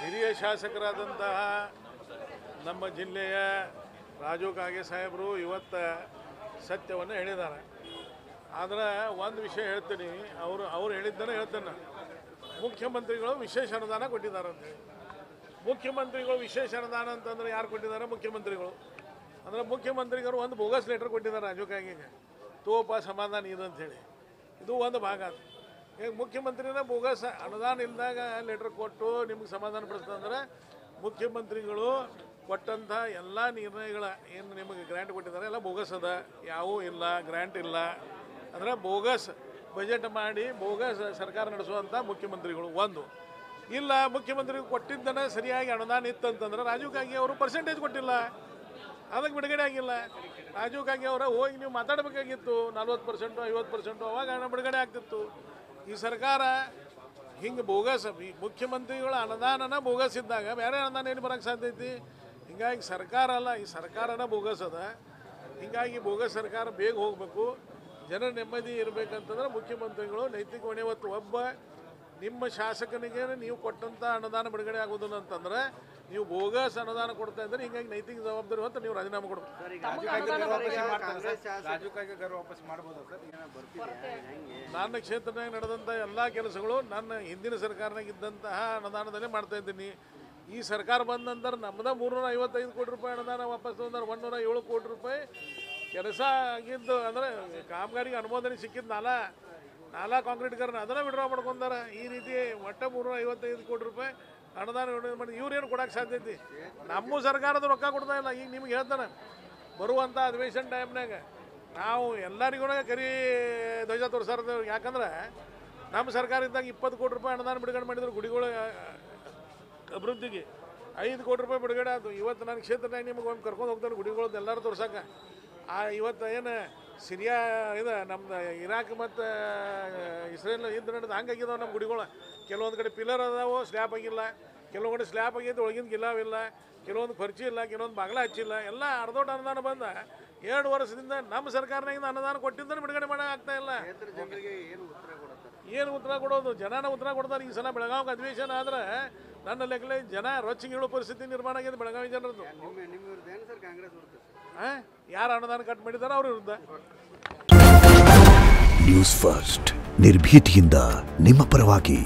ಹಿರಿಯ ಶಾಸಕರಾದಂತಹ ನಮ್ಮ ಜಿಲ್ಲೆಯ ರಾಜು ಕಾಗೆ ಸಾಹೇಬರು ಇವತ್ತು ಸತ್ಯವನ್ನು ಹೇಳಿದ್ದಾರೆ. ಆದರೆ ಒಂದು ವಿಷಯ ಹೇಳ್ತೀನಿ, ಅವರು ಹೇಳಿದ್ದನ್ನು ಹೇಳ್ತೇನೆ. ಮುಖ್ಯಮಂತ್ರಿಗಳು ವಿಶೇಷ ಅನುದಾನ ಕೊಟ್ಟಿದ್ದಾರೆ ಅಂತೇಳಿ. ಮುಖ್ಯಮಂತ್ರಿಗಳು ವಿಶೇಷ ಅನುದಾನ ಅಂತಂದ್ರೆ ಯಾರು ಕೊಟ್ಟಿದ್ದಾರೆ? ಮುಖ್ಯಮಂತ್ರಿಗಳು. ಅಂದರೆ ಮುಖ್ಯಮಂತ್ರಿಗಳು ಒಂದು ಬೋಗಸ್ ಲೆಟರ್ ಕೊಟ್ಟಿದ್ದಾರೆ ರಾಜು ಕಾಗೆಗೆ, ತೋಪ ಸಮಾಧಾನ ಇದು ಅಂಥೇಳಿ. ಇದು ಒಂದು ಭಾಗ. ಈಗ ಮುಖ್ಯಮಂತ್ರಿನ ಬೋಗಸ್ ಅನುದಾನ ಇಲ್ಲದಾಗ ಲೆಟರ್ ಕೊಟ್ಟು ನಿಮ್ಗೆ ಸಮಾಧಾನ ಪಡಿಸ್ತಂದ್ರೆ ಮುಖ್ಯಮಂತ್ರಿಗಳು ಕೊಟ್ಟಂಥ ಎಲ್ಲ ನಿರ್ಣಯಗಳ ಏನು ನಿಮಗೆ ಗ್ರ್ಯಾಂಟ್ ಕೊಟ್ಟಿದ್ದಾರೆ ಎಲ್ಲ ಬೋಗಸ್ ಅದ, ಯಾವೂ ಇಲ್ಲ, ಗ್ರ್ಯಾಂಟ್ ಇಲ್ಲ. ಅಂದರೆ ಬೋಗಸ್ ಬಜೆಟ್ ಮಾಡಿ ಬೋಗಸ್ ಸರ್ಕಾರ ನಡೆಸುವಂಥ ಮುಖ್ಯಮಂತ್ರಿಗಳು. ಒಂದು ಇಲ್ಲ, ಮುಖ್ಯಮಂತ್ರಿಗಳು ಕೊಟ್ಟಿದ್ದನ್ನು ಸರಿಯಾಗಿ ಅನುದಾನ ಇತ್ತಂತಂದ್ರೆ ರಾಜೀವ್ ಕಾಗೆ ಅವರು ಪರ್ಸೆಂಟೇಜ್ ಕೊಟ್ಟಿಲ್ಲ, ಅದಕ್ಕೆ ಬಿಡುಗಡೆ ಆಗಿಲ್ಲ. ರಾಜೀವ್ ಕಾಗೆ ಅವರ ಹೋಗಿ ನೀವು ಮಾತಾಡಬೇಕಾಗಿತ್ತು, 40% 50% ಅವಾಗ ಹಣ ಬಿಡುಗಡೆ ಆಗ್ತಿತ್ತು. ಈ ಸರ್ಕಾರ ಹಿಂಗೆ ಬೋಗಸ್, ಮುಖ್ಯಮಂತ್ರಿಗಳ ಅನುದಾನನ ಬೋಗಸ್ ಇದ್ದಾಗ ಬೇರೆ ಅನುದಾನ ಏನು ಬರೋಕ್ಕೆ ಸಾಧ್ಯ ಐತಿ? ಹಿಂಗಾಗಿ ಸರ್ಕಾರ ಅಲ್ಲ, ಈ ಸರ್ಕಾರನ ಬೋಗಸ್ ಅದ. ಹಿಂಗಾಗಿ ಬೋಗಸ್ ಸರ್ಕಾರ ಬೇಗ ಹೋಗಬೇಕು, ಜನರ ನೆಮ್ಮದಿ ಇರಬೇಕಂತಂದ್ರೆ ಮುಖ್ಯಮಂತ್ರಿಗಳು ನೈತಿಕ ಹೊಣೆ ಹೊತ್ತು ಒಬ್ಬ ನಿಮ್ಮ ಶಾಸಕನಿಗೆ ನೀವು ಕೊಟ್ಟಂಥ ಅನುದಾನ ಬಿಡುಗಡೆ ಆಗೋದಿಲ್ಲ ಅಂತಂದ್ರೆ ನೀವು ಬೋಗಸ್ ಅನುದಾನ ಕೊಡ್ತಾ ಇದ್ರೆ ಹಿಂಗಾಗಿ ನೈತಿಕ ಜವಾಬ್ದಾರಿ ಹೊತ್ತು ನೀವು ರಾಜೀನಾಮೆ ಕೊಡಬೇಕು. ನನ್ನ ಕ್ಷೇತ್ರನಾಗ ನಡೆದಂಥ ಎಲ್ಲ ಕೆಲಸಗಳು ನನ್ನ ಹಿಂದಿನ ಸರ್ಕಾರನಾಗ ಇದ್ದಂತಹ ಅನುದಾನದಲ್ಲೇ ಮಾಡ್ತಾ ಇದ್ದೀನಿ. ಈ ಸರ್ಕಾರ ಬಂದ ನಂತರ ನಮ್ಮದ 355 ಕೋಟಿ ರೂಪಾಯಿ ಅನುದಾನ ವಾಪಸ್ ತಂದ್ರೆ 107 ಕೋಟಿ ರೂಪಾಯಿ ಕೆಲಸ ಆಗಿದ್ದು. ಅಂದರೆ ಕಾಮಗಾರಿಗೆ ಅನುಮೋದನೆ ಸಿಕ್ಕಿದ್ದು ನಾಲಾ ಕಾಂಕ್ರೀಟ್ಗಾರನ ಅದನ್ನು ವಿಡ್ರಾ ಮಾಡ್ಕೊಂಡಾರ. ಈ ರೀತಿ ಒಟ್ಟು 355 ಕೋಟಿ ರೂಪಾಯಿ ಅನುದಾನ ಮಾಡಿ ಇವ್ರೇನು ಕೊಡೋಕ್ಕೆ ಸಾಧ್ಯ ಐತಿ? ನಮ್ಮ ಸರ್ಕಾರದ ರೊಕ್ಕ ಕೊಡ್ತಾ ಇಲ್ಲ. ಈಗ ನಿಮ್ಗೆ ಹೇಳ್ತಾನೆ, ಬರುವಂಥ ಅಧಿವೇಶನ ಟೈಮ್ನಾಗ ನಾವು ಎಲ್ಲರಿಗೂ ಕರಿ ಧ್ವಜ ತೋರಿಸಾರ. ಯಾಕಂದ್ರೆ ನಮ್ಮ ಸರ್ಕಾರ ಇದ್ದಾಗ 20 ಕೋಟಿ ರೂಪಾಯಿ ಅನುದಾನ ಬಿಡುಗಡೆ ಮಾಡಿದ್ರು ಗುಡಿಗಳ ಅಭಿವೃದ್ಧಿಗೆ. 5 ಕೋಟಿ ರೂಪಾಯಿ ಬಿಡುಗಡೆ ಆಯ್ತು. ಇವತ್ತು ನನ್ನ ಕ್ಷೇತ್ರನಾಗ ನಿಮಗೆ ಒಂದು ಕರ್ಕೊಂಡು ಹೋಗ್ತಾರೆ ಗುಡಿಗಳದ್ದು ಎಲ್ಲರೂ ತೋರ್ಸಕ್ಕೆ. ಇವತ್ತು ಏನು ಸಿರಿಯಾ ಇದು ನಮ್ದು ಇರಾಕ್ ಮತ್ತು ಇಸ್ರೇಲ್ ಯುದ್ಧ ನಡೆದು ಹಂಗಾಗಿದ್ದಾವೆ ನಮ್ಮ ಗುಡಿಗಳು. ಕೆಲವೊಂದು ಕಡೆ ಪಿಲ್ಲರ್ ಅದಾವೆ, ಸ್ಲ್ಯಾಪ್ ಆಗಿಲ್ಲ. ಕೆಲವೊಂದು ಕಡೆ ಸ್ಲ್ಯಾಪ್ ಆಗೈತೆ, ಒಳಗಿನ ಗಿಲಾವಿಲ್ಲ. ಕೆಲವೊಂದು ಖರ್ಚಿ ಇಲ್ಲ, ಕೆಲವೊಂದು ಬಾಗಿಲ ಹಚ್ಚಿಲ್ಲ. ಎಲ್ಲ ಅರ್ಧೋಟ ಅನುದಾನ ಬಂದ 2 ವರ್ಷದಿಂದ ನಮ್ಮ ಸರ್ಕಾರನಾಗಿಂದ ಅನುದಾನ ಕೊಟ್ಟಿದ್ದನ್ನು ಬಿಡುಗಡೆ ಮಾಡೋಕ್ಕಾಗ್ತಾ ಇಲ್ಲ. ಏನು ಉತ್ತರ ಕೊಡೋದು? ಜನನ ಉತ್ತರ ಕೊಡ್ತಾರೆ. ಈ ಸಲ ಬೆಳಗಾವಿಗೆ ಅಧಿವೇಶನ ಆದ್ರೆ ನನ್ನ ಲೆಕ್ಕಲೆ ಜನ ರೊಚ್ಚಿಗೆ ಪರಿಸ್ಥಿತಿ ನಿರ್ಮಾಣ ಆಗಿದೆ ಬೆಳಗಾವಿ ಜನರದ್ದು. ಯಾರು ಅನುದಾನ ಕಟ್ ಮಾಡಿದಾರೆ ಅವ್ರ ವಿರುದ್ಧ. ನ್ಯೂಸ್ ಫಸ್ಟ್ ನಿರ್ಭೀತಿಯಿಂದ ನಿಮ್ಮ ಪರವಾಗಿ.